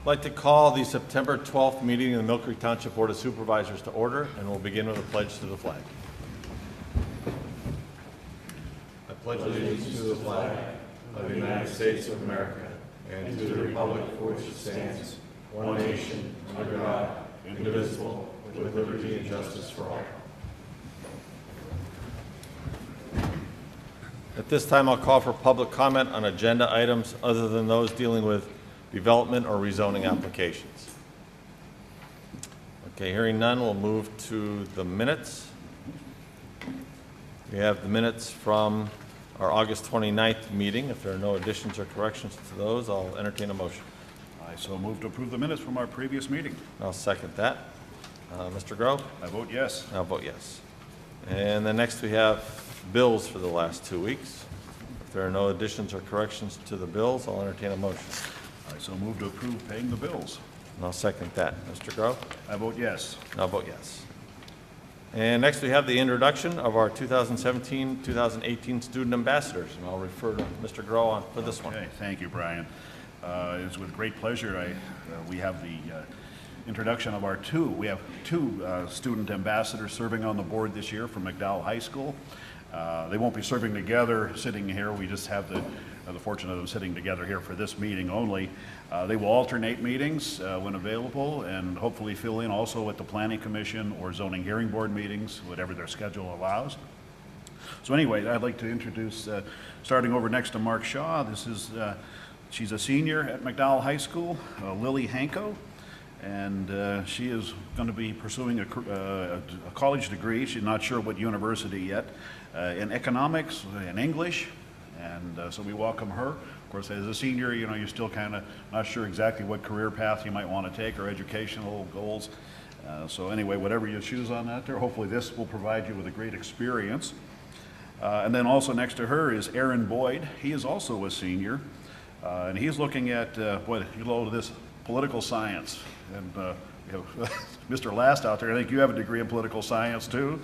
I'd like to call the September 12th meeting of the Mill Creek Township Board of Supervisors to order, and we'll begin with a pledge to the flag. I pledge allegiance to the flag of the United States of America and to the republic for which it stands, one nation, under God, indivisible, with liberty and justice for all. At this time, I'll call for public comment on agenda items other than those dealing with development or rezoning applications. Okay, hearing none, we'll move to the minutes. We have the minutes from our August 29th meeting. If there are no additions or corrections to those, I'll entertain a motion. I so move to approve the minutes from our previous meeting. I'll second that. Mr. Grove? I vote yes. I'll vote yes. And then next we have bills for the last 2 weeks. If there are no additions or corrections to the bills, I'll entertain a motion. I so move to approve paying the bills. And I'll second that. Mr. Grove? I vote yes. And I'll vote yes. And next we have the introduction of our 2017-2018 student ambassadors, and I'll refer to Mr. Grove on for this one. Okay, thank you, Brian. It's with great pleasure we have the introduction of our we have two student ambassadors serving on the board this year from McDowell High School. They won't be serving together sitting here. We just have the fortune of them sitting together here for this meeting only. They will alternate meetings when available and hopefully fill in also at the Planning Commission or Zoning Hearing Board meetings, whatever their schedule allows. So anyway, I'd like to introduce, starting over next to Mark Shaw, she's a senior at McDowell High School, Lily Hanko, and she is going to be pursuing a college degree. She's not sure what university yet, in economics, in English, and so we welcome her. Of course, as a senior, you're still kind of not sure exactly what career path you might want to take or educational goals. So anyway, whatever you choose on that there, hopefully this will provide you with a great experience. And then also next to her is Aaron Boyd. He is also a senior, and he's looking at this political science. And Mr. Last out there, I think you have a degree in political science too.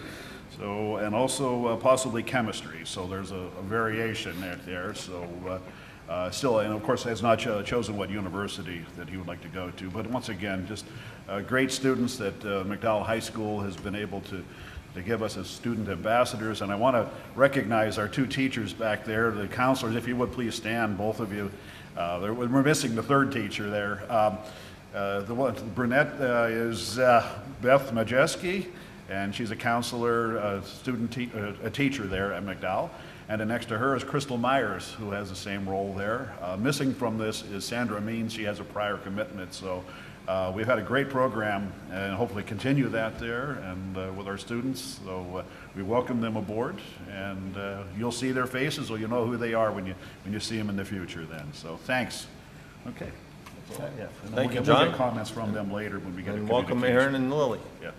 So, and also possibly chemistry. So there's a variation there. So still, and of course, has not chosen what university that he would like to go to. But once again, just great students that McDowell High School has been able to give us as student ambassadors. And I want to recognize our two teachers back there, the counselors. If you would please stand, both of you. We're missing the third teacher there. The brunette is Beth Majeski, and she's a counselor, a teacher there at McDowell. And then next to her is Crystal Myers, who has the same role there. Missing from this is Sandra Means. She has a prior commitment. So we've had a great program and hopefully continue that there and with our students. So we welcome them aboard, and you'll see their faces, so you'll know who they are when you see them in the future then. So thanks. Okay. That's all I have. And Thank you, we'll John. get comments from them later when we get And a welcome Aaron and Lily. Yeah.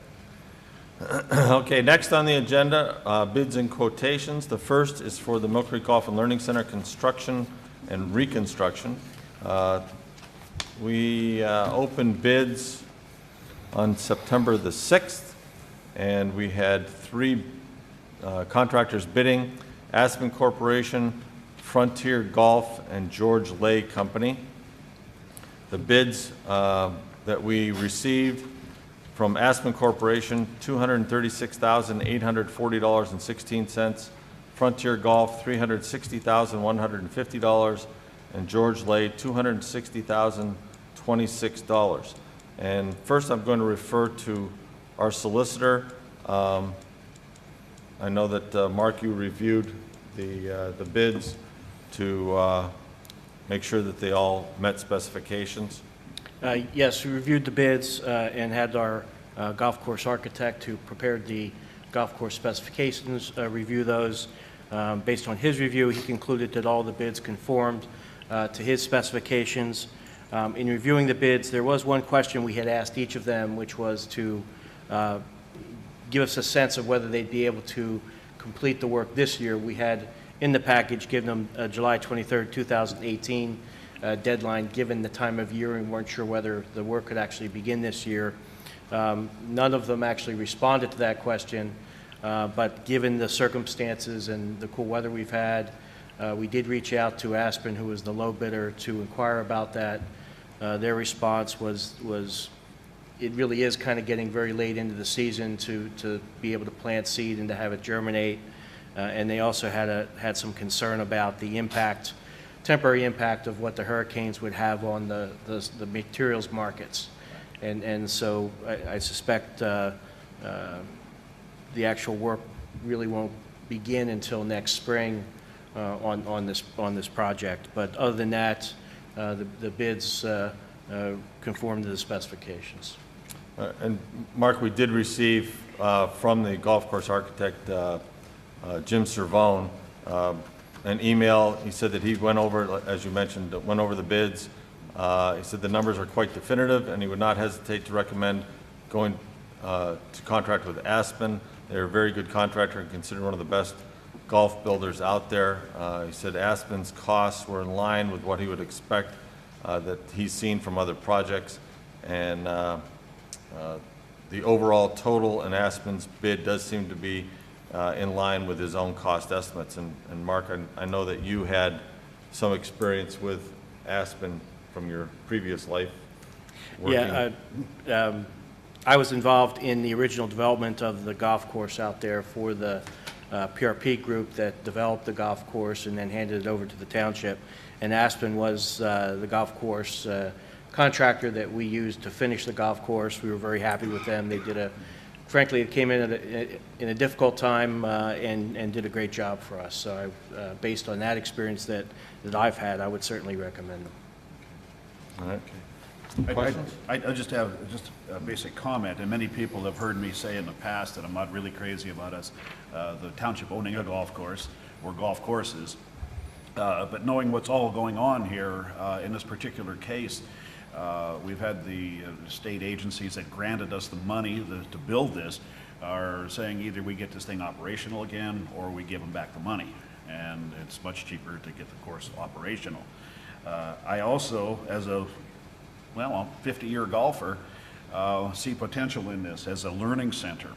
Okay, next on the agenda, bids and quotations. The first is for the Mill Creek Golf and Learning Center construction and reconstruction. We opened bids on September the 6th, and we had three contractors bidding: Aspen Corporation, Frontier Golf, and George Lay Company. The bids that we received from Aspen Corporation, $236,840.16. Frontier Golf, $360,150. And George Lay, $260,026. And first I'm going to refer to our solicitor. I know that, Mark, you reviewed the bids to make sure that they all met specifications. Yes, we reviewed the bids and had our golf course architect who prepared the golf course specifications review those. Based on his review, he concluded that all the bids conformed to his specifications. In reviewing the bids, there was one question we had asked each of them, which was to give us a sense of whether they'd be able to complete the work this year. We had in the package given them July 23rd, 2018 deadline, given the time of year, and weren't sure whether the work could actually begin this year. None of them actually responded to that question, but given the circumstances and the cool weather we've had, we did reach out to Aspen, who was the low bidder, to inquire about that. their response was it really is kind of getting very late into the season to be able to plant seed and to have it germinate. And they also had some concern about the impact, temporary impact of what the hurricanes would have on the materials markets. And so I suspect the actual work really won't begin until next spring on this project. But other than that, the bids conform to the specifications. And Mark, we did receive from the golf course architect, Jim Cervone, an email. He said that he went over, as you mentioned, went over the bids. He said the numbers are quite definitive, and he would not hesitate to recommend going to contract with Aspen. They're a very good contractor and considered one of the best golf builders out there. He said Aspen's costs were in line with what he would expect that he's seen from other projects, and the overall total in Aspen's bid does seem to be in line with his own cost estimates. And Mark, I know that you had some experience with Aspen from your previous life working. Yeah, I was involved in the original development of the golf course out there for the PRP group that developed the golf course and then handed it over to the township. And Aspen was the golf course contractor that we used to finish the golf course. We were very happy with them. They did frankly, it came in at a difficult time and did a great job for us. So based on that experience that I've had, I would certainly recommend them. All right. I just have a basic comment, and many people have heard me say in the past that I'm not really crazy about us, the township owning a golf course or golf courses. But knowing what's all going on here in this particular case, we've had the state agencies that granted us the money to build this are saying either we get this thing operational again or we give them back the money. And it's much cheaper to get the course operational. I also, as a 50-year golfer, see potential in this as a learning center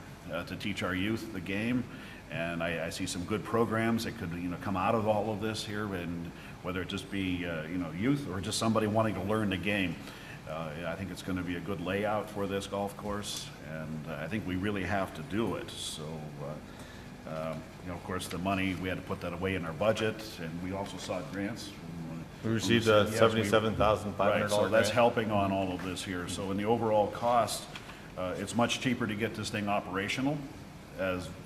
to teach our youth the game. And I see some good programs that could, come out of all of this here, and whether it just be, youth or just somebody wanting to learn the game. I think it's going to be a good layout for this golf course, and I think we really have to do it. So, of course, the money, we had to put that away in our budget, and we also sought grants. We received a $77,500 Right, so that's grant. helping on all of this here. So in the overall cost, it's much cheaper to get this thing operational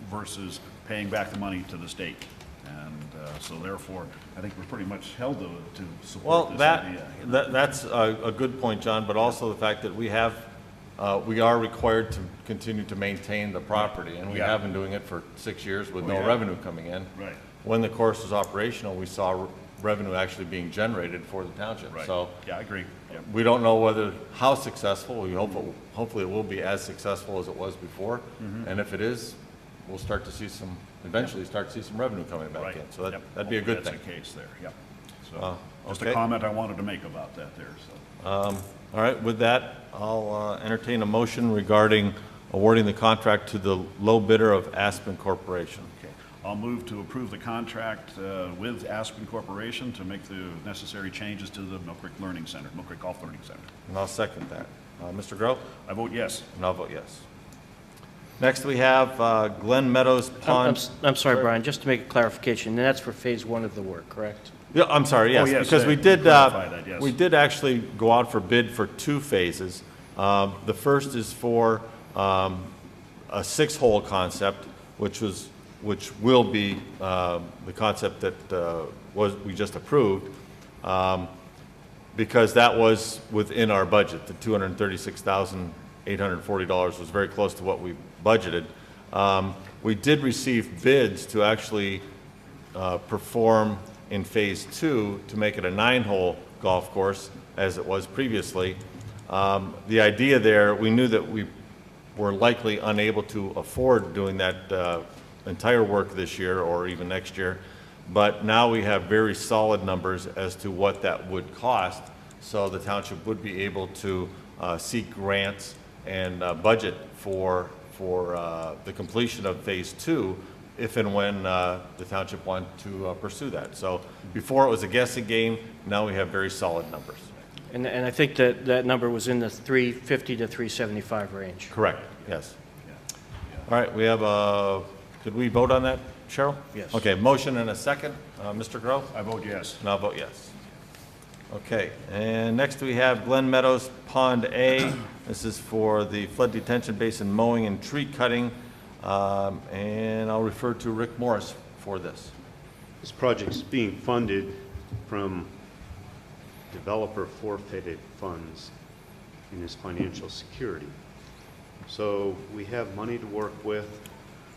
versus paying back the money to the state. And so therefore, I think we're pretty much held to support Well, this idea. that's a good point, John, but also the fact that we are required to continue to maintain the property, and we Yeah. have been doing it for 6 years with Oh, no yeah. revenue coming in. Right. When the course was operational, we saw revenue actually being generated for the township. Right. So Yeah, I agree. Yep. we don't know how successful. We hopefully it will be as successful as it was before. Mm-hmm. And if it is, we'll eventually start to see some revenue coming back Right. in. So Yep. that'd be a good Hopefully thing. that's the case there, yep. So just okay. a comment I wanted to make about that there, so. All right, with that, I'll entertain a motion regarding awarding the contract to the low bidder of Aspen Corporation. Okay. I'll move to approve the contract with Aspen Corporation to make the necessary changes to the Mill Creek Learning Center, Mill Creek Golf Learning Center. And I'll second that. Mr. Groh? I vote yes. And I'll vote yes. Next, we have Glen Meadows Pond. I'm sorry, Brian, just to make a clarification, and that's for phase one of the work, correct? Yeah, I'm sorry, yes, yes, because we you did, clarified that, yes. we did actually go out for bid for 2 phases. The first is for a 6-hole concept, which will be the concept that we just approved, because that was within our budget. The $236,840 was very close to what we budgeted. We did receive bids to actually perform in phase 2 to make it a 9-hole golf course as it was previously. The idea there, we knew that we were likely unable to afford doing that entire work this year or even next year, but now we have very solid numbers as to what that would cost, so the township would be able to seek grants and budget for the completion of phase 2 if and when the township wanted to pursue that. So before it was a guessing game, now we have very solid numbers. And I think that that number was in the 350 to 375 range. Correct, yes. Yeah. All right, we have a, did we vote on that, Cheryl? Yes. Okay, motion and a second. Mr. Grove? I vote yes. And I'll vote yes. Okay, and next we have Glen Meadows Pond A. This is for the flood detention basin mowing and tree cutting. And I'll refer to Rick Morris for this. This project's being funded from developer forfeited funds in his financial security. So we have money to work with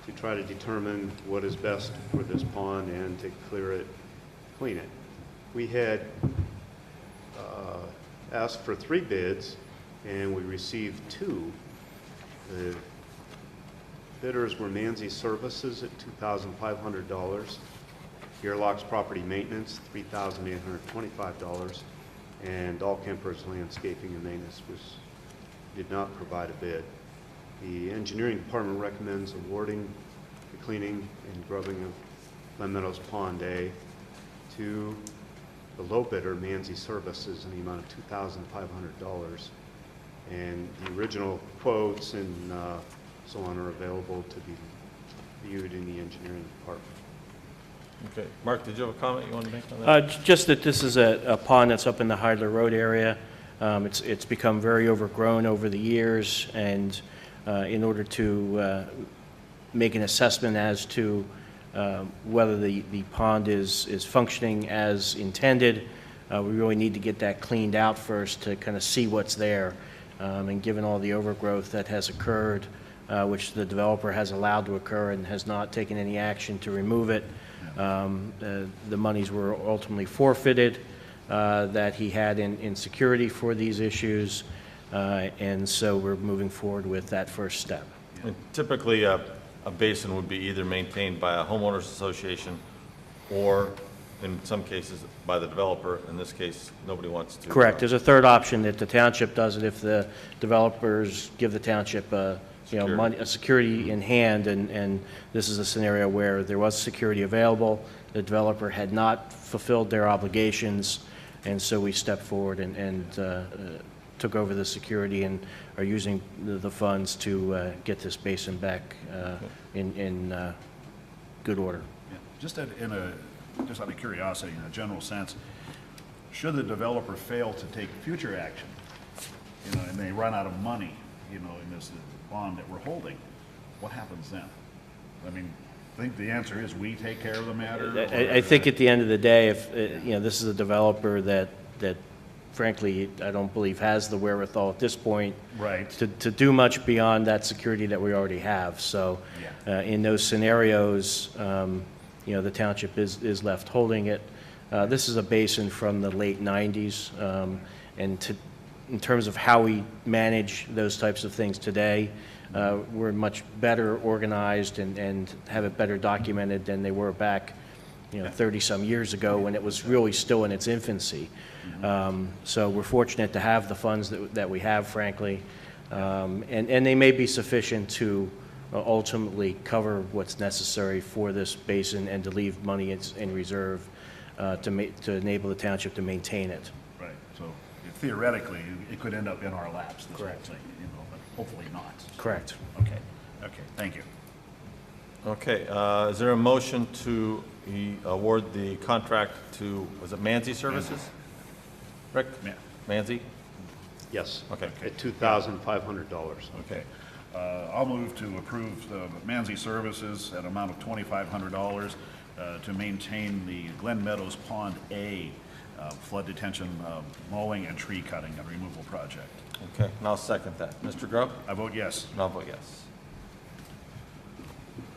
to try to determine what is best for this pond and to clear it, clean it. We had asked for 3 bids and we received 2. The bidders were Manzi Services at $2,500, Gearlock's Property Maintenance, $3,825, and Dahlkemper's Landscaping and Maintenance did not provide a bid. The engineering department recommends awarding the cleaning and grubbing of Glen Meadows Pond A to the low bidder, Manzi Services, in the amount of $2,500. And the original quotes and so on are available to be viewed in the engineering department. Okay, Mark, did you have a comment you want to make on that? Just that this is a pond that's up in the Heidler Road area. It's become very overgrown over the years, and in order to make an assessment as to whether the pond is functioning as intended, we really need to get that cleaned out first to kind of see what's there. And given all the overgrowth that has occurred, which the developer has allowed to occur and has not taken any action to remove it, the monies were ultimately forfeited that he had in security for these issues, and so we're moving forward with that first step. And typically, a basin would be either maintained by a homeowners association or, in some cases, by the developer. In this case, nobody wants to. Correct. There's a third option that the township does it if the developers give the township a security in hand, and this is a scenario where there was security available, the developer had not fulfilled their obligations, and so we stepped forward and took over the security and are using the funds to get this basin back in good order. Yeah. Just out of curiosity, in a general sense, should the developer fail to take future action, and they run out of money, in this bond that we're holding, what happens then? I mean, I think the answer is we take care of the matter. I think at the end of the day, if this is a developer that frankly I don't believe has the wherewithal at this point Right. to do much beyond that security that we already have. So in those scenarios, the township is left holding it. This is a basin from the late 90s, and in terms of how we manage those types of things today, we're much better organized and have it better documented than they were back 30-some years ago when it was really still in its infancy. So we're fortunate to have the funds that we have, frankly, and they may be sufficient to ultimately cover what's necessary for this basin and to leave money in reserve to enable the township to maintain it. Right. So theoretically, it could end up in our laps, this whole Correct. thing, but hopefully not. Correct. Okay. Thank you. Okay, is there a motion to award the contract to, was it Manzi Services? Rick? Yeah. Manzi? Yes. Okay. At $2,500. Okay. I'll move to approve the Manzi Services at an amount of $2,500 to maintain the Glen Meadows Pond A flood detention mowing and tree cutting and removal project. Okay, and I'll second that. Mr. Grove? I vote yes. And I'll vote yes.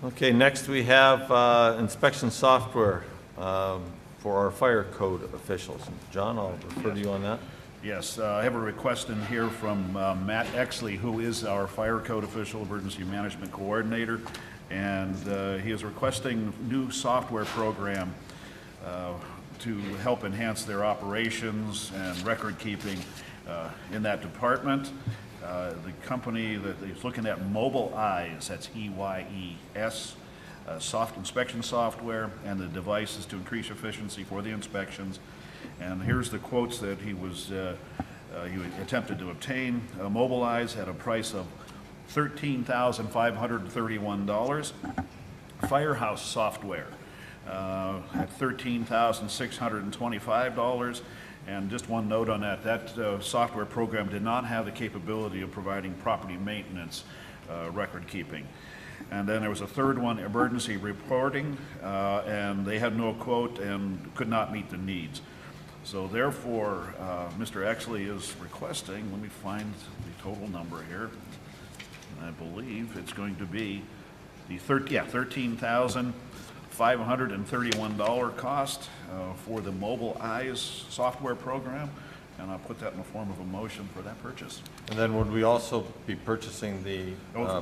Okay, next we have inspection software for our fire code officials. John, I'll refer to you on that. Yes, I have a request in here from Matt Exley, who is our fire code official, emergency management coordinator, and he is requesting new software program to help enhance their operations and record keeping in that department. The company that is looking at Mobile Eyes, that's EYES, soft inspection software, and the device is to increase efficiency for the inspections. And here's the quotes that he was he attempted to obtain Mobilize at a price of $13,531. Firehouse Software at $13,625. And just one note on that, that software program did not have the capability of providing property maintenance record keeping. And then there was a third one, emergency reporting, and they had no quote and could not meet the needs. So therefore, Mr. Exley is requesting, let me find the total number here. I believe it's going to be the $13,531 cost for the Mobilize software program, and I'll put that in the form of a motion for that purchase. And then would we also be purchasing the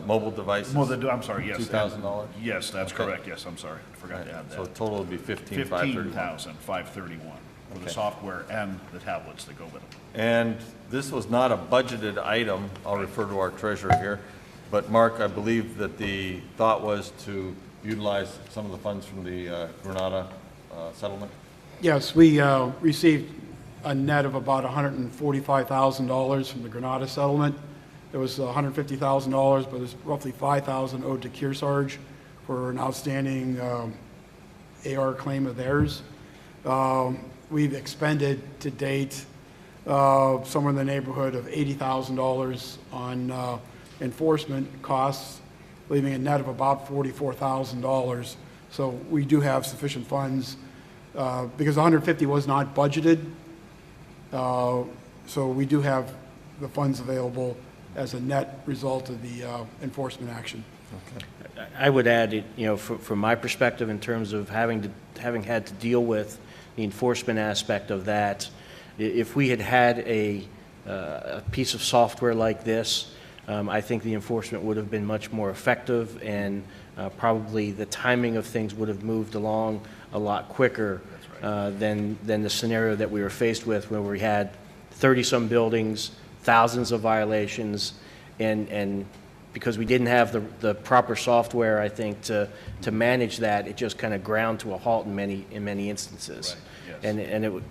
mobile devices? I'm sorry, yes. $2,000? Yes, that's Okay. correct, yes, I'm sorry, forgot to add So that. total would be $15,531. $15,531 for the Okay. software and the tablets that go with it. And this was not a budgeted item, I'll refer to our treasurer here, but Mark, I believe that the thought was to utilize some of the funds from the Granada settlement? Yes, we received a net of about $145,000 from the Granada settlement. There was $150,000, but there's roughly $5,000 owed to Kearsarge for an outstanding AR claim of theirs. We've expended to date somewhere in the neighborhood of $80,000 on enforcement costs, leaving a net of about $44,000. So we do have sufficient funds because 150 was not budgeted. So we do have the funds available as a net result of the enforcement action. I would add, from my perspective, in terms of having had to deal with the enforcement aspect of that, if we had a piece of software like this, I think the enforcement would have been much more effective, and probably the timing of things would have moved along a lot quicker than the scenario that we were faced with, where we had 30-some buildings, thousands of violations, and because we didn't have the proper software, I think, to manage that, it just kind of ground to a halt in many instances. Right, yes. And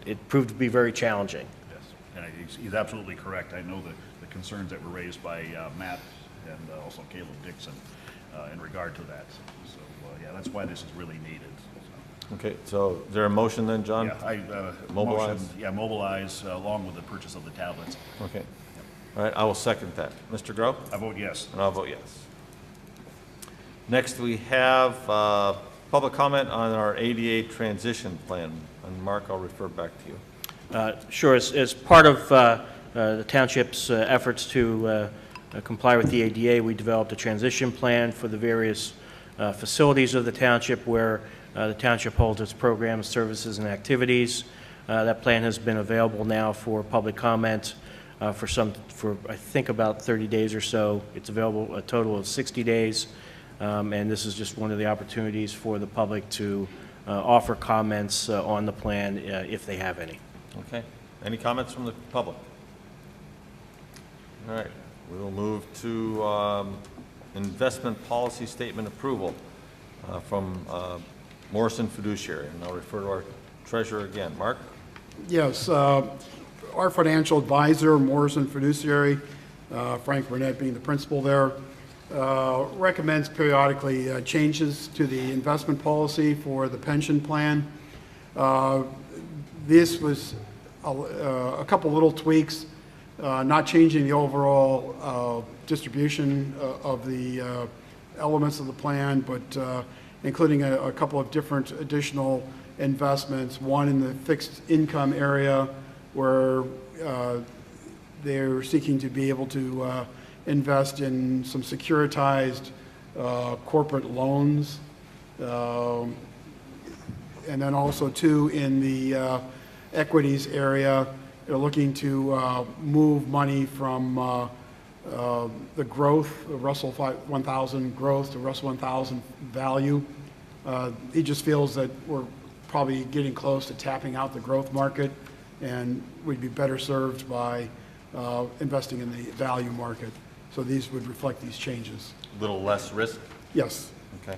it proved to be very challenging. Yes, and he's absolutely correct. I know the concerns that were raised by Matt and also Caleb Dixon in regard to that. So, yeah, that's why this is really needed. Okay, so is there a motion then, John? Yeah, Mobilize? Mobilize along with the purchase of the tablets. Okay. All right, I will second that. Mr. Grove? I vote yes. And I'll vote yes. Next, we have public comment on our ADA transition plan. And Mark, I'll refer back to you. Sure. As part of the township's efforts to comply with the ADA, we developed a transition plan for the various facilities of the township where the township holds its programs, services, and activities. That plan has been available now for public comment for I think about 30 days or so. It's available a total of 60 days, and this is just one of the opportunities for the public to offer comments on the plan if they have any. Okay. Any comments from the public? All right. We will move to investment policy statement approval from Morrison Fiduciary. And I'll refer to our treasurer again. Mark? Yes, our financial advisor, Morrison Fiduciary, Frank Burnett being the principal there, recommends periodically changes to the investment policy for the pension plan. This was a couple little tweaks, not changing the overall distribution of the elements of the plan, but including a couple of different additional investments, one in the fixed income area where they're seeking to be able to invest in some securitized corporate loans, and then also two in the equities area. They're looking to move money from the growth, the Russell 1000 growth to Russell 1000 value. He just feels that we're probably getting close to tapping out the growth market, and we'd be better served by investing in the value market. So these would reflect these changes. A little less risk? Yes. Okay.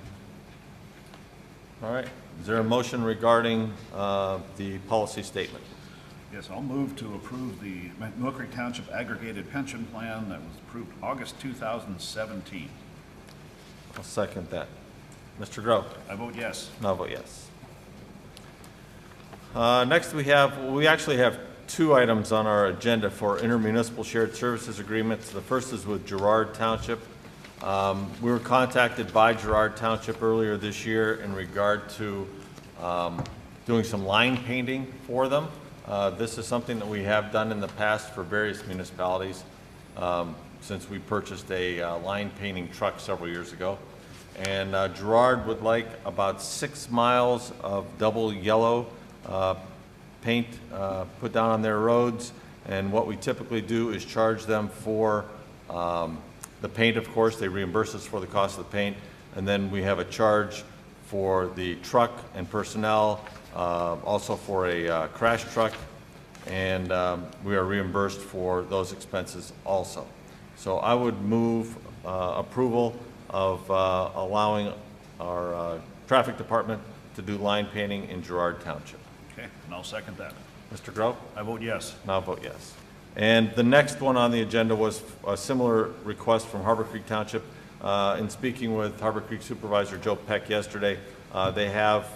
All right. Is there a motion regarding the policy statement? Yes, I'll move to approve the Mill Creek Township Aggregated Pension Plan that was approved August 2017. I'll second that. Mr. Grow? I vote yes. And I'll vote yes. Next, we actually have two items on our agenda for intermunicipal shared services agreements. The first is with Girard Township. We were contacted by Girard Township earlier this year in regard to doing some line painting for them. This is something that we have done in the past for various municipalities since we purchased a line painting truck several years ago. And Girard would like about 6 miles of double yellow paint put down on their roads. And what we typically do is charge them for the paint, of course. They reimburse us for the cost of the paint. And then we have a charge for the truck and personnel, also for a crash truck. And we are reimbursed for those expenses also. So I would move approval of allowing our traffic department to do line painting in Girard Township. Okay, and I'll second that. Mr. Grow? I vote yes. And I'll vote yes. And the next one on the agenda was a similar request from Harbor Creek Township. In speaking with Harbor Creek Supervisor Joe Peck yesterday, they have,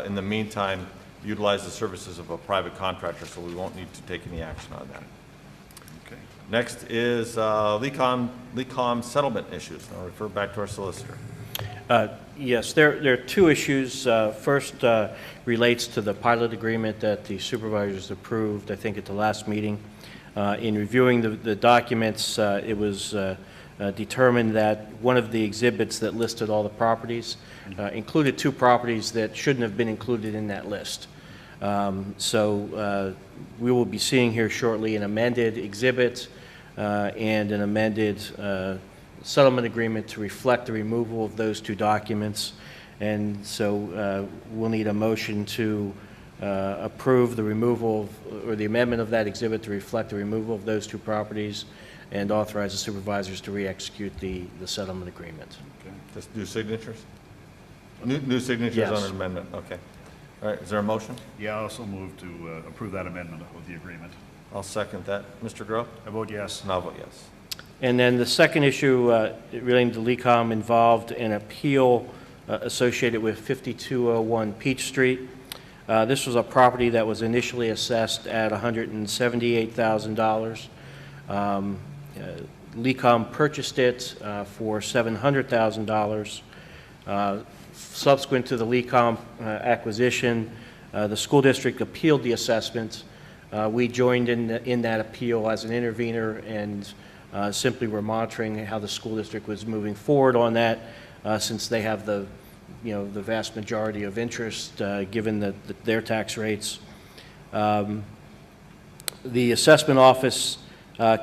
in the meantime, utilized the services of a private contractor, so we won't need to take any action on that. Okay. Next is LECOM settlement issues. I'll refer back to our solicitor. Yes, there are two issues. First relates to the pilot agreement that the supervisors approved, I think, at the last meeting. In reviewing the documents, it was determined that one of the exhibits that listed all the properties included two properties that shouldn't have been included in that list. So we will be seeing here shortly an amended exhibit and an amended settlement agreement to reflect the removal of those two documents. And so we'll need a motion to approve the removal or the amendment of that exhibit to reflect the removal of those two properties and authorize the supervisors to re-execute the settlement agreement. Okay. Just new signatures? New signatures Yes. on an amendment, okay. All right, is there a motion? Yeah, I also move to approve that amendment of the agreement. I'll second that. Mr. Grow? I vote yes. And I'll vote yes. And then the second issue relating to LECOM involved an appeal associated with 5201 Peach Street. This was a property that was initially assessed at $178,000. LECOM purchased it for $700,000. Subsequent to the LECOM acquisition, the school district appealed the assessment. We joined in that appeal as an intervener and simply were monitoring how the school district was moving forward on that, since they have the vast majority of interest given their tax rates. The assessment office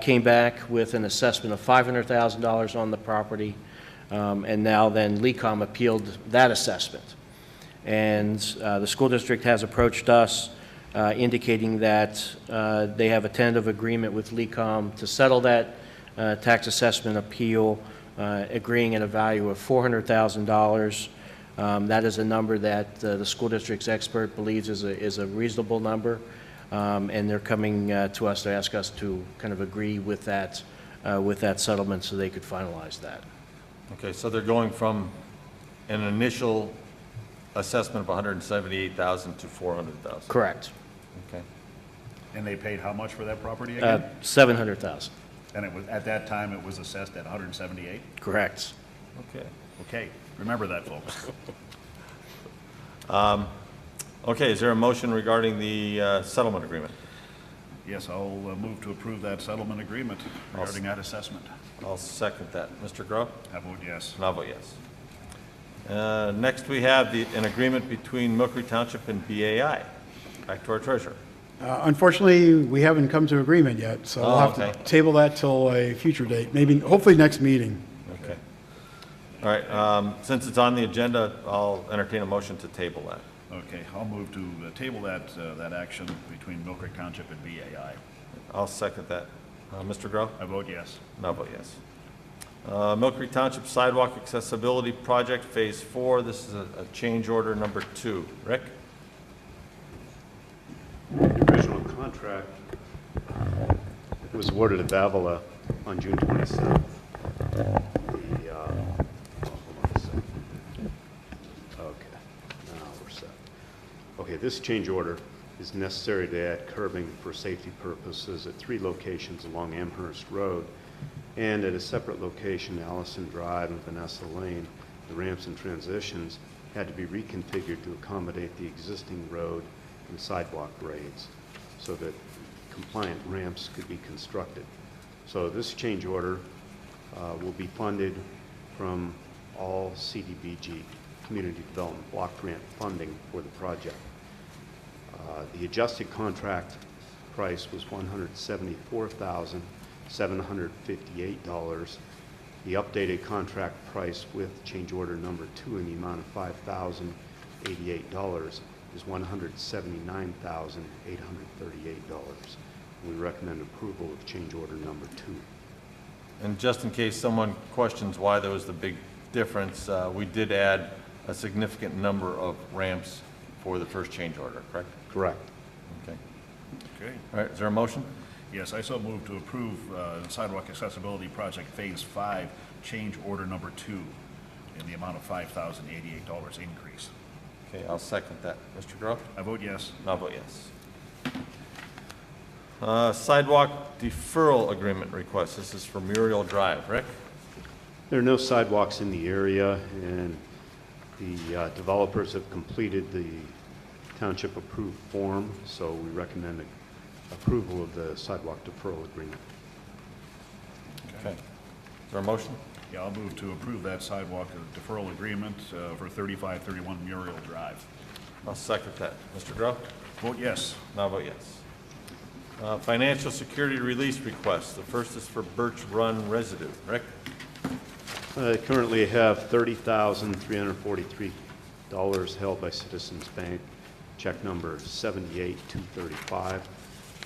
came back with an assessment of $500,000 on the property, and now then LECOM appealed that assessment. And the school district has approached us indicating that they have a tentative agreement with LECOM to settle that tax assessment appeal, agreeing at a value of $400,000. That is a number that the school district's expert believes is a reasonable number, and they're coming to us to ask us to kind of agree with that settlement so they could finalize that. Okay, so they're going from an initial assessment of $178,000 to $400,000. Correct. Okay. And they paid how much for that property again? $700,000. And it was, at that time, it was assessed at 178? Correct. Okay. Okay, remember that, folks. Okay, is there a motion regarding the settlement agreement? Yes, I'll move to approve that settlement agreement regarding that assessment. I'll second that. Mr. Grow? I vote yes. And I'll vote yes. Next, we have an agreement between Mill Creek Township and BAI. Back to our treasurer. Unfortunately, we haven't come to agreement yet, so we'll have okay. to table that till a future date, maybe, hopefully next meeting. Okay. All right, since it's on the agenda, I'll entertain a motion to table that. Okay, I'll move to table that action between Mill Creek Township and BAI. I'll second that. Mr. Grow? I vote yes. And I'll vote yes. Mill Creek Township Sidewalk Accessibility Project, Phase 4. This is a change order number 2. Rick? The original contract contract was awarded to Davila on June 27th. Hold on a second. Okay, now we're set. Okay, this change order is necessary to add curbing for safety purposes at 3 locations along Amherst Road and at a separate location, Allison Drive and Vanessa Lane. The ramps and transitions had to be reconfigured to accommodate the existing road and sidewalk grades so that compliant ramps could be constructed. So this change order will be funded from all CDBG, Community Development Block Grant funding for the project. The adjusted contract price was $174,758. The updated contract price with change order number 2 in the amount of $5,088 is $179,838. We recommend approval of change order number 2. And just in case someone questions why there was the big difference, we did add a significant number of ramps for the first change order, correct? Correct. Okay. Okay. All right, is there a motion? Yes, I so move to approve Sidewalk Accessibility Project Phase 5, change order number 2, in the amount of $5,088 increase. Okay, I'll second that. Mr. Groh? I vote yes. I'll vote yes. Sidewalk deferral agreement request. This is for Muriel Drive. Rick? There are no sidewalks in the area, and the developers have completed the township approved form, so we recommend approval of the sidewalk deferral agreement. Okay. Is there a motion? Yeah, I'll move to approve that sidewalk deferral agreement for 3531 Muriel Drive. I'll second that. Mr. Groh? Vote yes. I'll vote yes. Financial security release request. The first is for Birch Run residue. Rick? I currently have $30,343 held by Citizens Bank, check number 78235.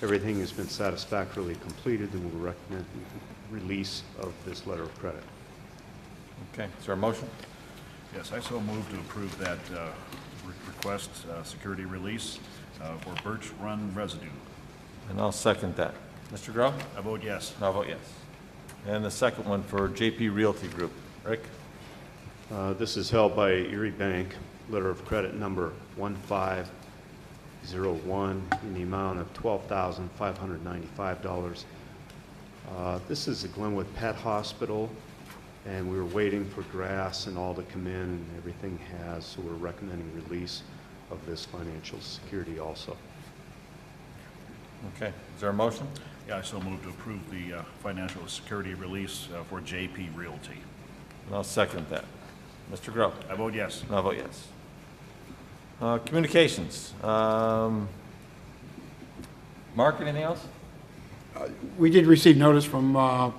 Everything has been satisfactorily completed, and we'll recommend release of this letter of credit. Okay. Is there a motion? Yes, I so move to approve that request security release for Birch Run residue. And I'll second that. Mr. Groh? I vote yes. I'll vote yes. And the second one for JP Realty Group. Rick? This is held by Erie Bank, letter of credit number 1501 in the amount of $12,595. This is the Glenwood Pet Hospital, and we were waiting for grass and all to come in, and everything has, so we're recommending release of this financial security also. Okay. Is there a motion? Yeah, I so move to approve the financial security release for JP Realty. And I'll second that. Mr. Groh? I vote yes. And I'll vote yes. Communications. Mark, anything else? We did receive notice from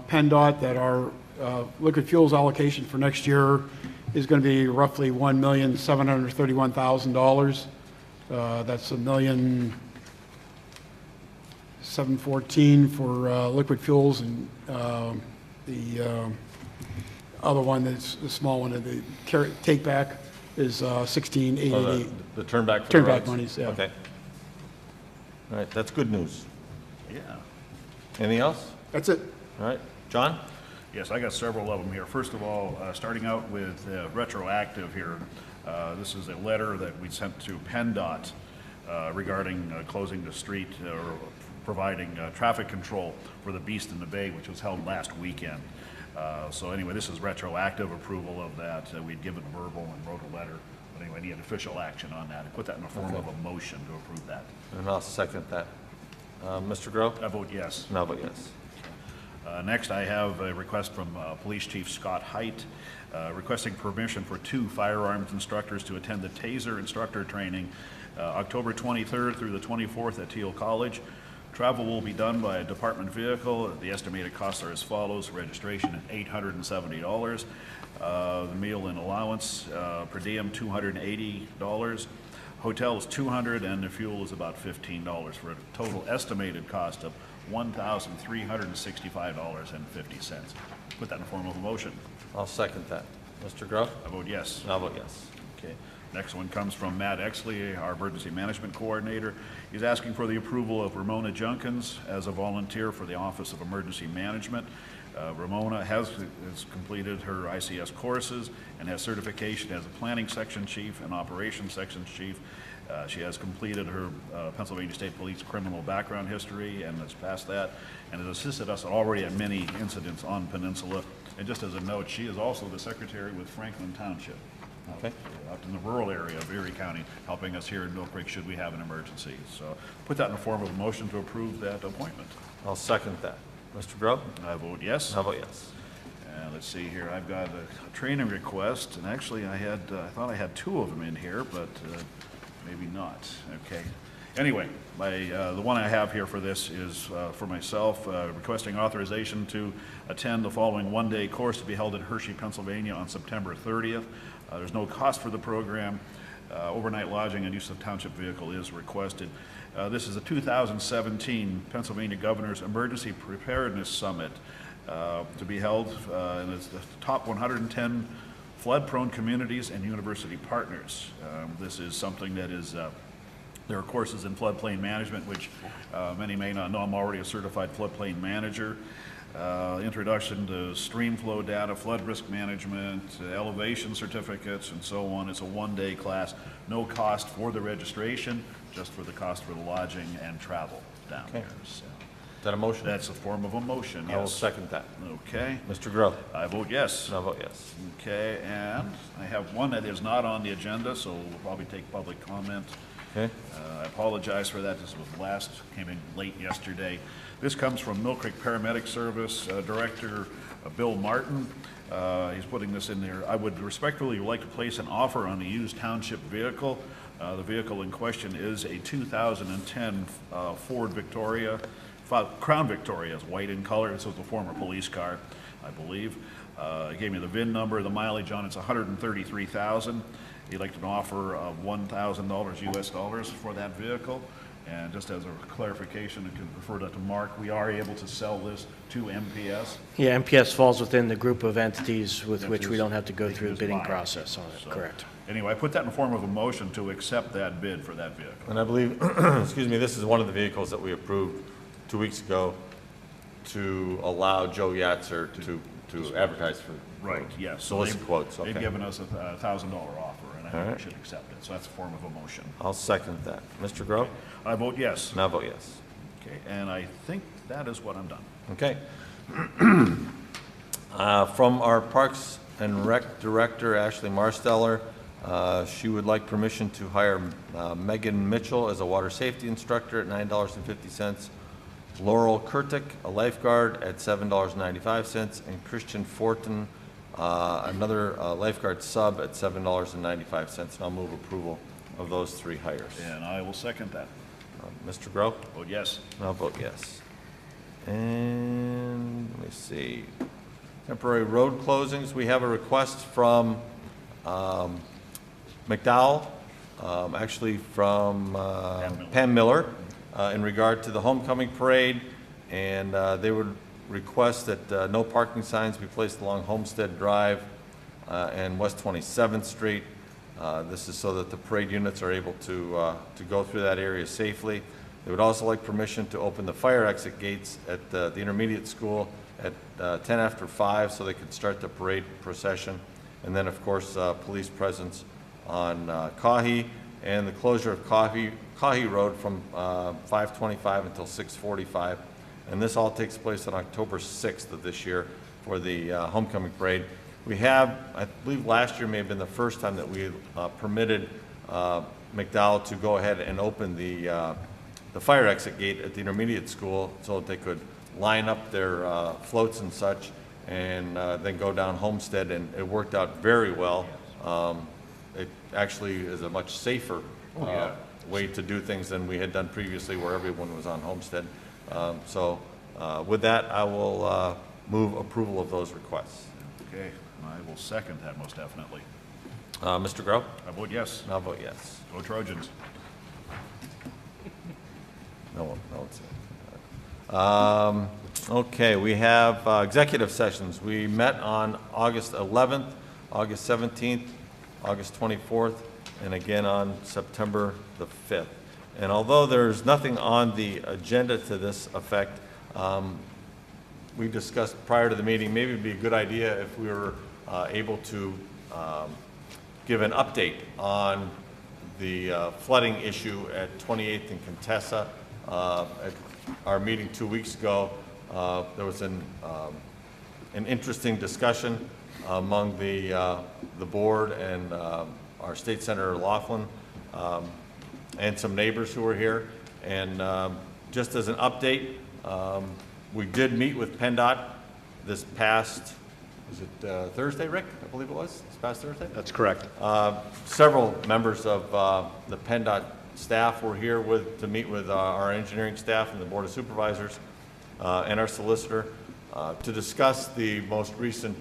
PennDOT that our liquid fuels allocation for next year is going to be roughly $1,731,000. That's $1,714,000 for liquid fuels, and the other one, that's the small one, the take back is $16,888. The turn back for the Turn back roads? monies, yeah. Okay. All right, that's good news. Yeah. Anything else? That's it. All right, John? Yes, I got several of them here. First of all, starting out with retroactive here. This is a letter that we sent to PennDOT regarding closing the street or providing traffic control for the Beast in the Bay, which was held last weekend. So anyway, this is retroactive approval of that. We'd given verbal and wrote a letter. But anyway, I need official action on that. I put that in the form of a motion to approve that. And I'll second that. Mr. Groh? I vote yes. And I'll vote yes. Next, I have a request from Police Chief Scott Height requesting permission for 2 firearms instructors to attend the TASER instructor training October 23rd through the 24th at Teal College. Travel will be done by a department vehicle. The estimated costs are as follows. Registration at $870. The meal and allowance per diem $280. Hotel is $200, and the fuel is about $15 for a total estimated cost of $1,365.50. Put that in the form of a motion. I'll second that. Mr. Groh? I vote yes. And I'll vote yes. Okay. Next one comes from Matt Exley, our Emergency Management Coordinator. He's asking for the approval of Ramona Junkins as a volunteer for the Office of Emergency Management. Ramona has completed her ICS courses and has certification as a Planning Section Chief and Operations Section Chief. She has completed her Pennsylvania State Police criminal background history and has passed that, and has assisted us already at many incidents on Peninsula. And just as a note, she is also the secretary with Franklin Township, Okay. out in the rural area of Erie County, helping us here in Mill Creek should we have an emergency. So put that in the form of a motion to approve that appointment. I'll second that. Mr. Grow? I vote yes. I'll vote yes. And let's see here, I've got a training request, and actually I thought I had two of them in here, but maybe not. Okay. Anyway, the one I have here for this is for myself, requesting authorization to attend the following one-day course to be held in Hershey, Pennsylvania on September 30th. There's no cost for the program. Overnight lodging and use of township vehicle is requested. This is the 2017 Pennsylvania Governor's Emergency Preparedness Summit to be held, and it's the top 110 flood-prone communities and university partners. This is something that is, there are courses in floodplain management, which many may not know. I'm already a certified floodplain manager. Introduction to stream flow data, flood risk management, elevation certificates, and so on. It's a one-day class, no cost for the registration, just for the cost for the lodging and travel down Okay. there. So Is that a motion? that's the form of a motion, I will yes. second that. Okay, Mr. Grow? I vote yes. I'll vote yes. Okay, and I have one that is not on the agenda, so we'll probably take public comment. Okay. I apologize for that. This was came in late yesterday. This comes from Mill Creek Paramedic Service Director Bill Martin. He's putting this in there. I would respectfully like to place an offer on the used township vehicle. The vehicle in question is a 2010 Ford Victoria, Crown Victoria. It's white in color. This was a former police car, I believe. He gave me the VIN number, the mileage on it's 133,000. He'd like an offer of $1,000 US dollars for that vehicle. And just as a clarification, I can refer that to Mark, we are able to sell this to MPS. Yeah, MPS falls within the group of entities with That which we is- don't have to go they can through the just bidding buy it. process on it, So, correct. Anyway, I put that in the form of a motion to accept that bid for that vehicle. And I believe, excuse me, this is one of the vehicles that we approved 2 weeks ago to allow Joe Yatzer to advertise for. Right, yes. So Solicit they've- quotes, They've okay. given us a $1,000 offer, and I All think we right. should accept it. So that's a form of a motion. I'll second that. Mr. Grow? I vote yes. And I'll vote yes. Okay, and I think that is what I'm done. Okay. From our Parks and Rec Director, Ashley Marsteller, she would like permission to hire Megan Mitchell as a water safety instructor at $9.50, Laurel Kurtik, a lifeguard, at $7.95, and Christian Fortin, another lifeguard sub, at $7.95. And I'll move approval of those three hires. And I will second that. Mr. Grow? Vote yes. And I'll vote yes. And let me see. Temporary road closings, we have a request from McDowell, actually from Pam Miller, in regard to the homecoming parade. And they would request that no parking signs be placed along Homestead Drive and West 27th Street. This is so that the parade units are able to go through that area safely. They would also like permission to open the fire exit gates at the intermediate school at 10 after 5 so they could start the parade procession. And then, of course, police presence on Cahe and the closure of Cahe Road from 5:25 until 6:45. And this all takes place on October 6th of this year for the homecoming parade. We have, I believe last year may have been the first time that we permitted McDowell to go ahead and open the fire exit gate at the intermediate school so that they could line up their floats and such and then go down Homestead, and it worked out very well. It actually is a much safer way to do things than we had done previously where everyone was on Homestead. So with that, I will move approval of those requests. Okay, I will second that most definitely. Mr. Grow? I vote yes. And I'll vote yes. Go Trojans. No one's okay, we have executive sessions. We met on August 11th, August 17th, August 24th, and again on September the 5th. And although there's nothing on the agenda to this effect, we discussed prior to the meeting, maybe it'd be a good idea if we were able to give an update on the flooding issue at 28th and Contessa. At our meeting 2 weeks ago, there was an interesting discussion among the board and our State Senator Laughlin and some neighbors who were here. And just as an update, we did meet with PennDOT this past, was it Thursday, Rick? I believe it was, this past Thursday? That's correct. Several members of the PennDOT staff were here to meet with our engineering staff and the Board of Supervisors and our solicitor to discuss the most recent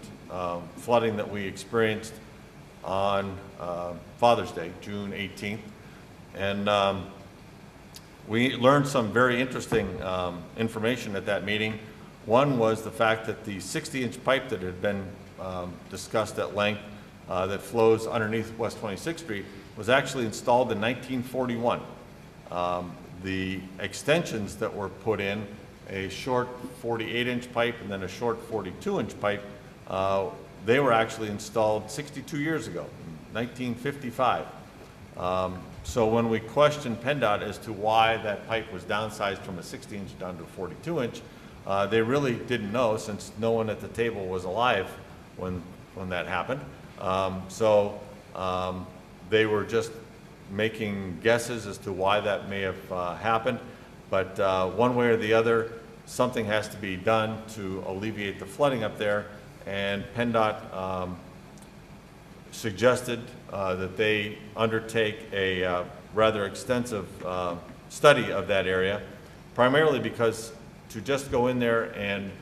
flooding that we experienced on Father's Day, June 18th. And we learned some very interesting information at that meeting. One was the fact that the 60-inch pipe that had been discussed at length that flows underneath West 26th Street was actually installed in 1941. The extensions that were put in, a short 48-inch pipe and then a short 42-inch pipe, they were actually installed 62 years ago, 1955. So when we questioned PennDOT as to why that pipe was downsized from a 60-inch down to a 42-inch, they really didn't know, since no one at the table was alive when that happened. They were just making guesses as to why that may have happened. But one way or the other, something has to be done to alleviate the flooding up there. And PennDOT suggested that they undertake a rather extensive study of that area, primarily because to just go in there and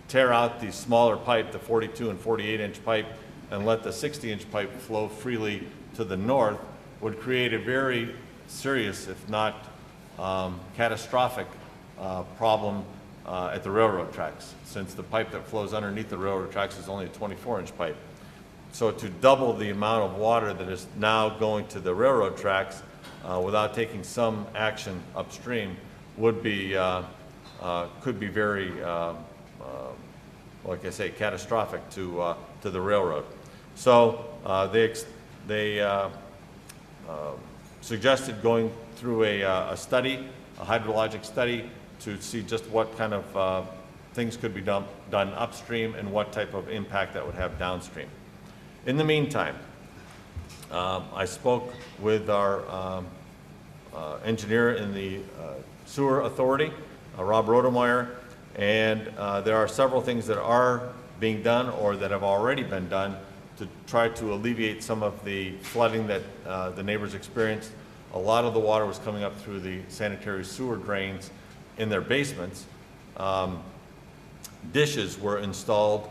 tear out the smaller pipe, the 42 and 48-inch pipe, and let the 60-inch pipe flow freely to the north would create a very serious, if not catastrophic, problem at the railroad tracks, since the pipe that flows underneath the railroad tracks is only a 24-inch pipe. So to double the amount of water that is now going to the railroad tracks without taking some action upstream would be, could be very, like I say, catastrophic to the railroad. So they suggested going through a study, a hydrologic study, to see just what kind of things could be done upstream and what type of impact that would have downstream. In the meantime, I spoke with our engineer in the Sewer Authority, Rob Rodemeyer, and there are several things that are being done or that have already been done to try to alleviate some of the flooding that the neighbors experienced. A lot of the water was coming up through the sanitary sewer drains in their basements. Dishes were installed.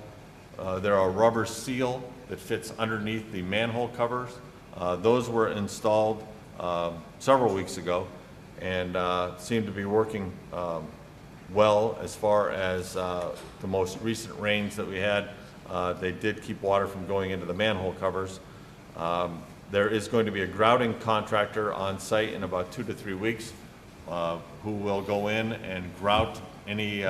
There are rubber seal that fits underneath the manhole covers. Those were installed several weeks ago and seem to be working well as far as the most recent rains that we had. They did keep water from going into the manhole covers. There is going to be a grouting contractor on site in about 2 to 3 weeks who will go in and grout any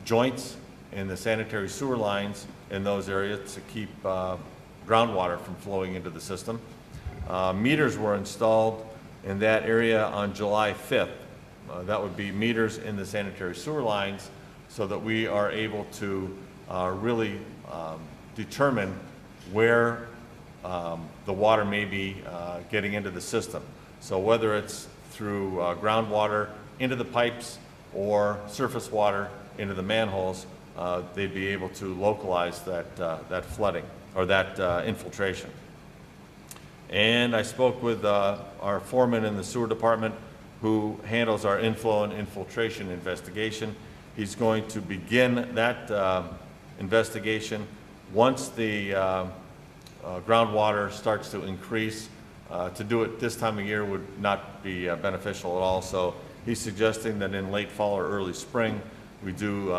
joints in the sanitary sewer lines in those areas to keep groundwater from flowing into the system. Meters were installed in that area on July 5th. That would be meters in the sanitary sewer lines so that we are able to really determine where the water may be getting into the system. So whether it's through groundwater into the pipes or surface water into the manholes, they'd be able to localize that flooding or that infiltration. And I spoke with our foreman in the sewer department who handles our inflow and infiltration investigation. He's going to begin that investigation once the groundwater starts to increase. To do it this time of year would not be beneficial at all. So he's suggesting that in late fall or early spring, we do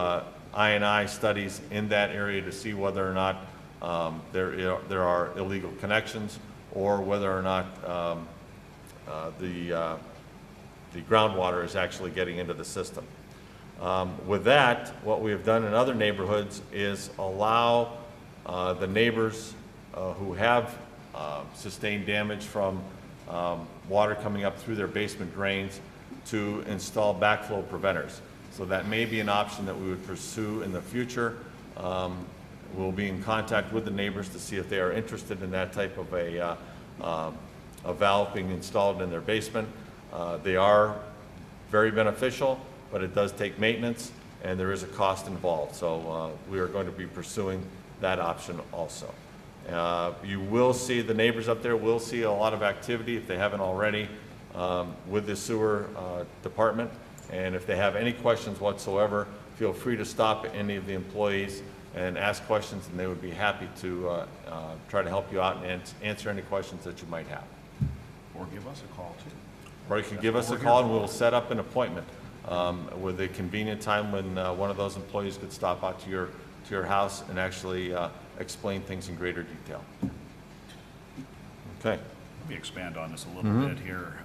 I&I studies in that area to see whether or not there are illegal connections, or whether or not the groundwater is actually getting into the system. With that, what we have done in other neighborhoods is allow the neighbors who have sustained damage from water coming up through their basement drains to install backflow preventers. So that may be an option that we would pursue in the future. We'll be in contact with the neighbors to see if they are interested in that type of a valve being installed in their basement. They are very beneficial, but it does take maintenance, and there is a cost involved. So we are going to be pursuing that option also. You will see, the neighbors up there will see a lot of activity, if they haven't already, with the sewer department. And if they have any questions whatsoever, feel free to stop any of the employees and ask questions, and they would be happy to try to help you out and answer any questions that you might have. Or give us a call, too. Or you can give us a call, and we'll set up an appointment with a convenient time when one of those employees could stop out to your house and actually explain things in greater detail. Okay. Let me expand on this a little bit here.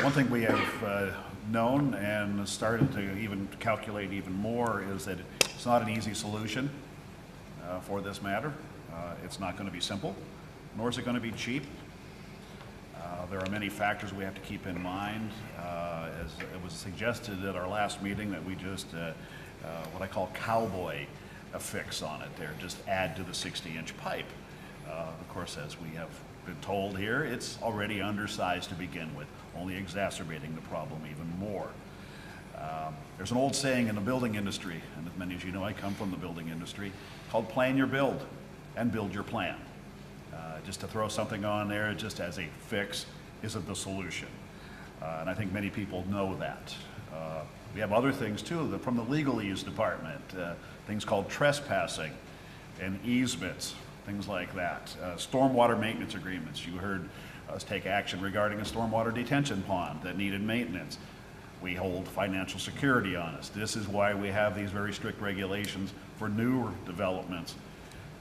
One thing we have known and started to even calculate even more is that it's not an easy solution for this matter. It's not going to be simple, nor is it going to be cheap. There are many factors we have to keep in mind. As it was suggested at our last meeting that we just, what I call cowboy a fix on it there, just add to the 60-inch pipe. Of course, as we have been told here, it's already undersized to begin with, only exacerbating the problem even more. There's an old saying in the building industry, and as many as you know, I come from the building industry, called plan your build and build your plan. Just to throw something on there just as a fix isn't the solution. And I think many people know that. We have other things too from the legalese department, things called trespassing and easements, things like that. Stormwater maintenance agreements. You heard us take action regarding a stormwater detention pond that needed maintenance. We hold financial security on us. This is why we have these very strict regulations for newer developments.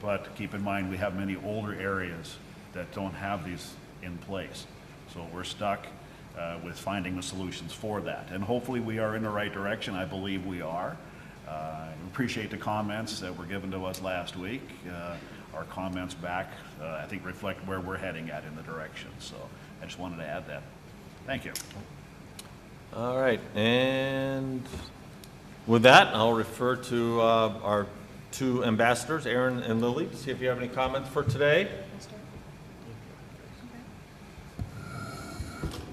But keep in mind, we have many older areas that don't have these in place. So we're stuck with finding the solutions for that. And hopefully we are in the right direction. I believe we are. I appreciate the comments that were given to us last week. Our comments back, I think, reflect where we're heading at in the direction. So I just wanted to add that. Thank you. All right, and with that, I'll refer to our two ambassadors, Aaron and Lily, see if you have any comments for today.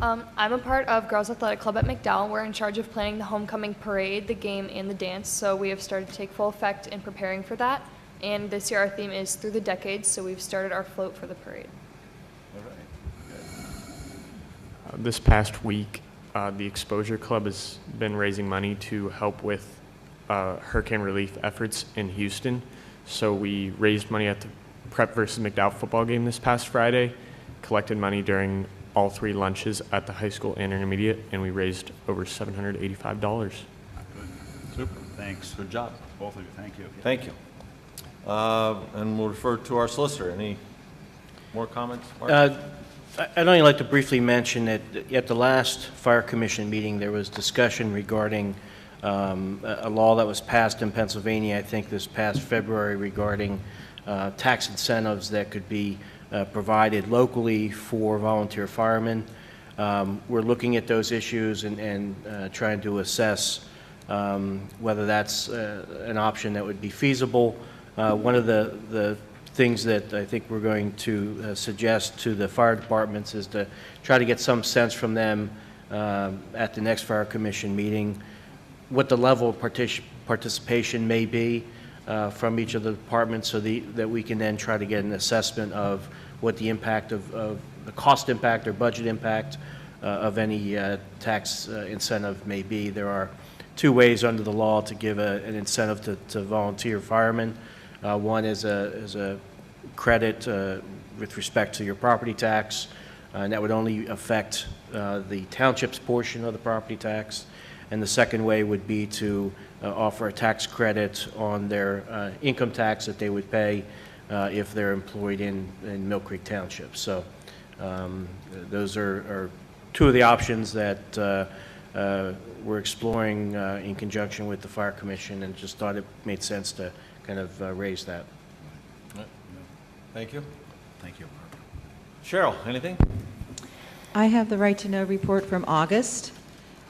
I'm a part of Girls Athletic Club at McDowell. We're in charge of planning the homecoming parade, the game, and the dance, so we have started to take full effect in preparing for that. And this year our theme is Through the Decades, so we've started our float for the parade. All right. This past week, the Exposure Club has been raising money to help with hurricane relief efforts in Houston. So we raised money at the Prep versus McDowell football game this past Friday, collected money during all three lunches at the high school and intermediate, and we raised over $785. Good. Super. Thanks. Good job. Both of you. Thank you. Thank you. And we'll refer to our solicitor. Any more comments, Mark? I'd only like to briefly mention that at the last Fire Commission meeting, there was discussion regarding a law that was passed in Pennsylvania, I think this past February, regarding tax incentives that could be provided locally for volunteer firemen. We're looking at those issues and trying to assess whether that's an option that would be feasible. One of the things that I think we're going to suggest to the fire departments is to try to get some sense from them at the next Fire Commission meeting what the level of participation may be from each of the departments, so that we can then try to get an assessment of what the impact of the cost impact or budget impact of any tax incentive may be. There are two ways under the law to give an incentive to volunteer firemen. One is a credit with respect to your property tax, and that would only affect the township's portion of the property tax. And the second way would be to offer a tax credit on their income tax that they would pay if they're employed in Mill Creek Township. So those are two of the options that we're exploring in conjunction with the Fire Commission, and just thought it made sense to kind of raise that. Thank you. Thank you. Cheryl, anything? I have the right to know report from August.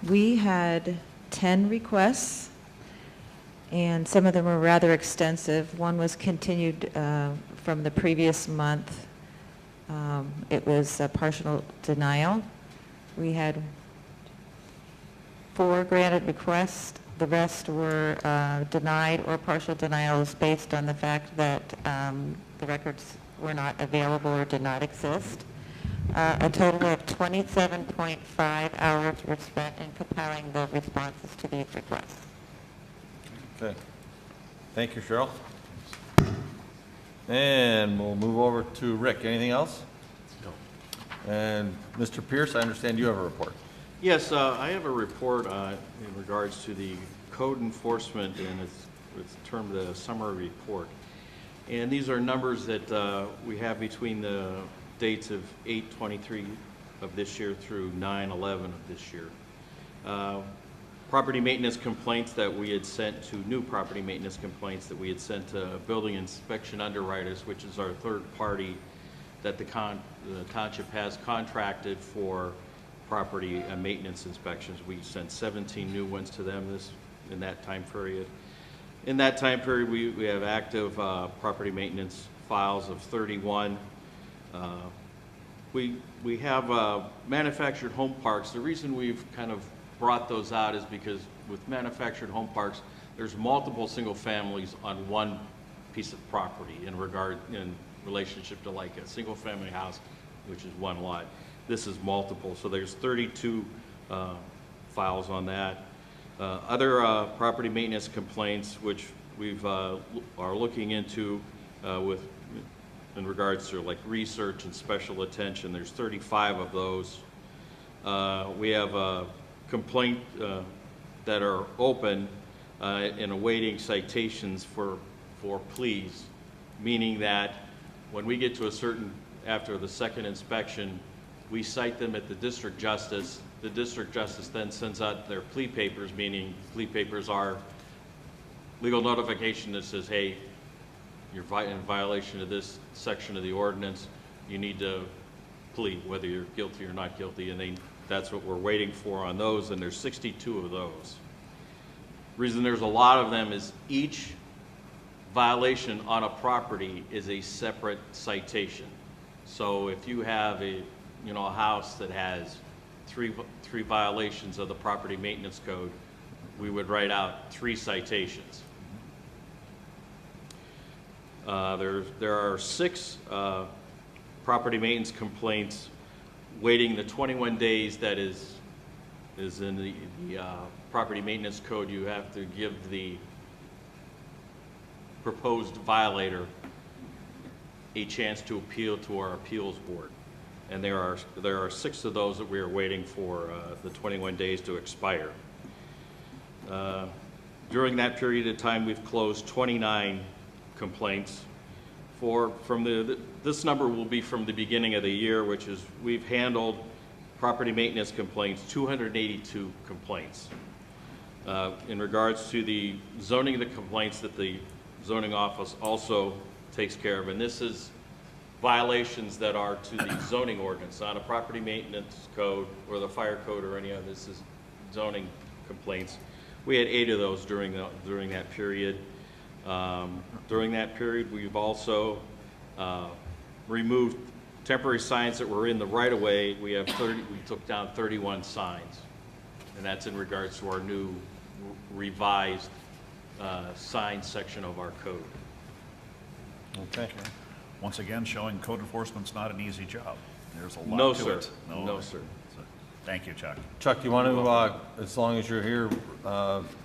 We had 10 requests, and some of them were rather extensive. One was continued from the previous month. It was a partial denial. We had 4 granted requests. The rest were denied or partial denials based on the fact that the records were not available or did not exist. A total of 27.5 hours were spent in compiling the responses to these requests. Okay. Thank you, Cheryl. And we'll move over to Rick. Anything else? No. And Mr. Pierce, I understand you have a report. Yes, I have a report in regards to the code enforcement, and it's termed the summary report. And these are numbers that we have between the dates of 8/23 of this year through 9/11 of this year. Property maintenance complaints that we had sent to, new property maintenance complaints that we had sent to building inspection underwriters, which is our third party that the township has contracted for property maintenance inspections. We sent 17 new ones to them in that time period. In that time period, we have active property maintenance files of 31. We have manufactured home parks. The reason we've kind of brought those out is because with manufactured home parks, there's multiple single families on one piece of property in relationship to like a single family house, which is one lot. This is multiple, so there's 32 files on that. Other property maintenance complaints, which we've are looking into in regards to like research and special attention. There's 35 of those. We have a complaint that are open and awaiting citations for pleas, meaning that when we get to after the second inspection, we cite them at the district justice. The district justice then sends out their plea papers, meaning plea papers are legal notification that says, hey, you're in violation of this section of the ordinance. You need to plea, whether you're guilty or not guilty, and that's what we're waiting for on those, and there's 62 of those. Reason there's a lot of them is each violation on a property is a separate citation. So if you have a house that has three violations of the property maintenance code, we would write out 3 citations. There are 6 property maintenance complaints waiting the 21 days that is in the property maintenance code. You have to give the proposed violator a chance to appeal to our appeals board. And there are 6 of those that we are waiting for the 21 days to expire. During that period of time, we've closed 29 complaints. This number will be from the beginning of the year, which is we've handled property maintenance complaints, 282 complaints. In regards to the zoning of the complaints that the zoning office also takes care of, and this is violations that are to the zoning ordinance, not a property maintenance code or the fire code or any of this is zoning complaints. We had 8 of those during that period. During that period, we've also removed temporary signs that were in the right-of-way. We took down 31 signs, and that's in regards to our new revised sign section of our code. Okay. Once again, showing code enforcement's not an easy job. There's a lot No, to sir. it. No, sir. So, thank you, Chuck. Chuck, do you want to, as long as you're here,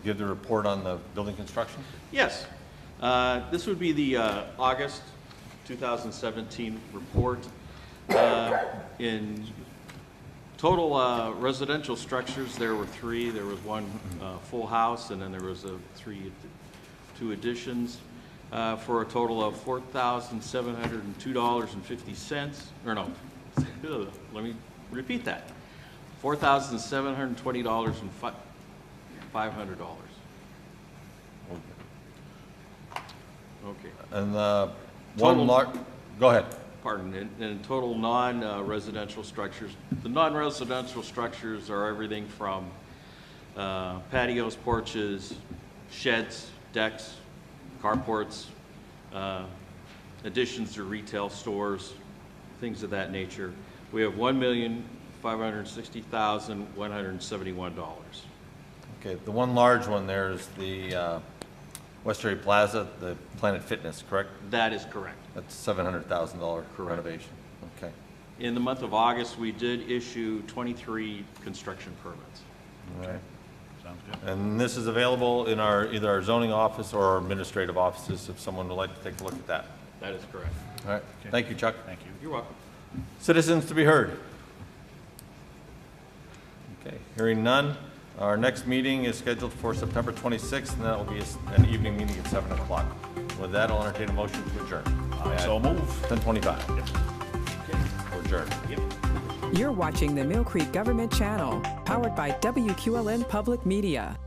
give the report on the building construction? Yes. This would be the August 2017 report. In total residential structures, there were 3. There was 1 full house, and then there was 2 additions. for a total of $4,702.50, or no, let me repeat that. $4,720.500. Okay. And Total- go ahead. Pardon, in total non-residential structures. The non-residential structures are everything from patios, porches, sheds, decks, carports, additions to retail stores, things of that nature. We have $1,560,171. Okay, the one large one there is the Westbury Plaza, the Planet Fitness, correct? That is correct. That's $700,000 renovation. Okay. In the month of August, we did issue 23 construction permits. All right. Sounds good. And this is available in either our zoning office or our administrative offices if someone would like to take a look at that. That is correct. All right. Thank you, Chuck. Thank you. You're welcome. Citizens to be heard. Okay, hearing none. Our next meeting is scheduled for September 26th, and that will be an evening meeting at 7 o'clock. With that, I'll entertain a motion to adjourn. So move. 10:25. We're adjourned. You're watching the Mill Creek Government Channel, powered by WQLN Public Media.